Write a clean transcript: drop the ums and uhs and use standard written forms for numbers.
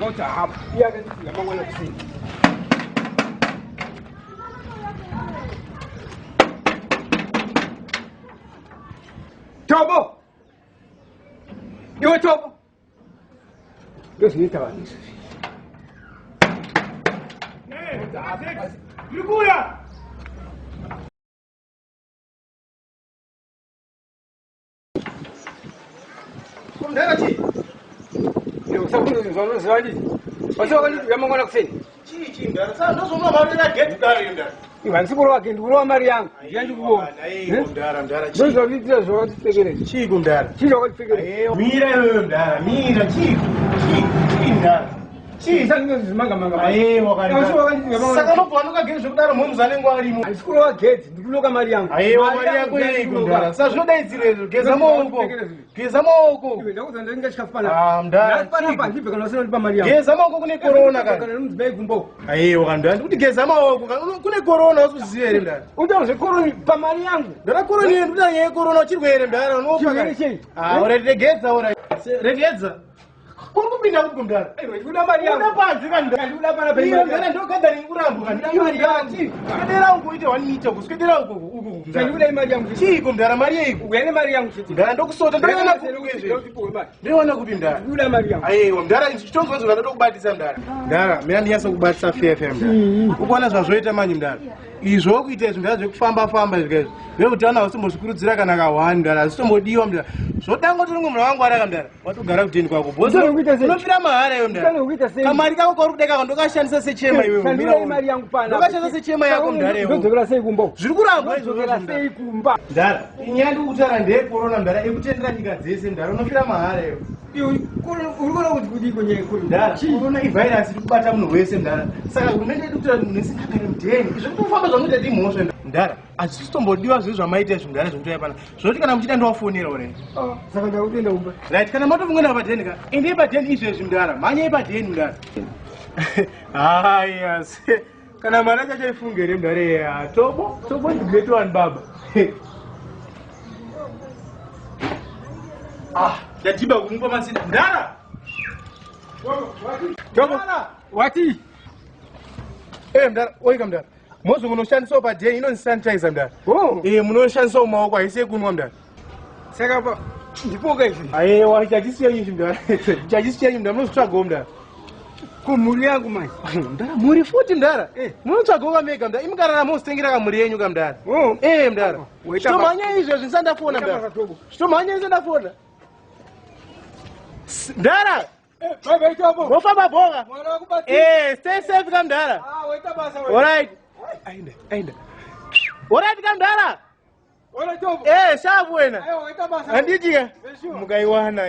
Mauta hap. Iya kan ya mangwana kusini. Tobo. Yo tobo. Yo sini tawani. Yukula. Ndarachi. Yo sabuno zono zaji. Wasokali yamangwana kusini. Chichi ndara. Sasa ndozoma mali ya get dari ndara. Ivansikuru wake ndikulowa mari yangu. Ndiyanji kuona. Ndara. Ndozwa vitu zvawatipfekere. Chiku ndara. Chii zvawatipfekere. Mira wewe ndara. Mira chiku. Chiku ndara. Chii saningozimanga manga. Saka mapwanuka gezi zvekudaro mumuzane ngwarimo. Ndisikuru wagedzi ndikuloka mari yangu. Mari yako yeiku ndara. Sasa zvinodaidzire geza maoko. Geza maoko. Iwe ndakuza ndinge chikafana. Ndara. Pana ndipe kana usina ndipa mari yangu. Geza maoko kune corona kana. Kana mudzimai gumbo. Ndara. Ndikuti geza maoko kune corona usiziye ere ndara. Utamuze corona pa mari yangu. Ndara corona yedu ndanye corona chirwere ndara unofa kana. Regedza ora. Regedza. Kuri kupinda kuti kumdara. Uda mari yangu. Uda panzi kana. Uda pana pa. Ndara ndokanda ringurambo kana. Mari yangu. Kadera uko ite 1 meter kuskedera uko kumdara. Uda mari yangu. Chii kumdara mari yeiko. Uyane mari yangu chiti. Ndara ndokusota ndakana kukwezve. Ndiona kuti ndara. Uda mari yangu. Ndara chitonzwa zvinoda kubatisa ndara. Ndara mina ndiyasa kubatisa FM ndara. Ukuona zvazvoita manyi ndara. Izvo kuita izvo ndara zvekufamba famba izvo. Veutano usimbozvikurudzira kana kawani ndara azvitombodiwa ndara. Zvodanga kuti rimwe mwana wangu araka ndara. Watogara kuteni kwako. Bosi unofira mahara iyo ndara. Kamari kako kari kudeka ndokashandisa sechema iwe. Shandira mari yangu pana. Ndokashandisa sechema yako ndara iwe. Ndodzokera sei kumbo. Zviri kuramba izvo sei kumba. Ndara. Inyaya ndikutara ndeye corona ndara ekutendera nyika dzese ndara unofira mahara iwe. Urikona kuti kudi kwenye ndara. Corona ivirus iri kubata munhu wese ndara. Saka hurumende yedu kuti munhu wese ngagare mudheni. Izvo kutofamba zvamuita timhosva ndara. Azvitombodiwa zvizvo zvamaita izvo ndara zvokutoya pana. Zvoti kana muchida ndowafonera ore. Saka ndakutenda umba. Right, kana matomungana padheni ka. Endei padheni izvezvi ndara. Manyai padheni ndara. Yes. Kana mara chachaifungere ndara ya tobo ndi great one baba. Ndatiba kumupa masina ndara. Tobo. Wati. Ndara, oika ndara. Mozo munoshandisa padheni inonzi sanitizer ndara. Munoshandisa maoko haisi kunwa ndara. Saka pa ndipoka izvi. Chachisiya izvi ndara. Chachisiya izvi ndara munozvitsvaga ndara. Kumuri yangu manje. Ndara muri futi ndara. Munotsvaga kwamega ndara. Imukarara mositengera kamuri yenyu ndara. Ndara. Chitomhanya izvo zvisandafona ndara. Chitomhanya zvisandafona. Ndara. Bye tobo. Wofamba bhoga. Stay safe kamdara. Waita basa wewe. Alright. Aenda. Alright kamdara. Wala tobo. Shabu wena. Waita basa. Andiji. Mukaiwana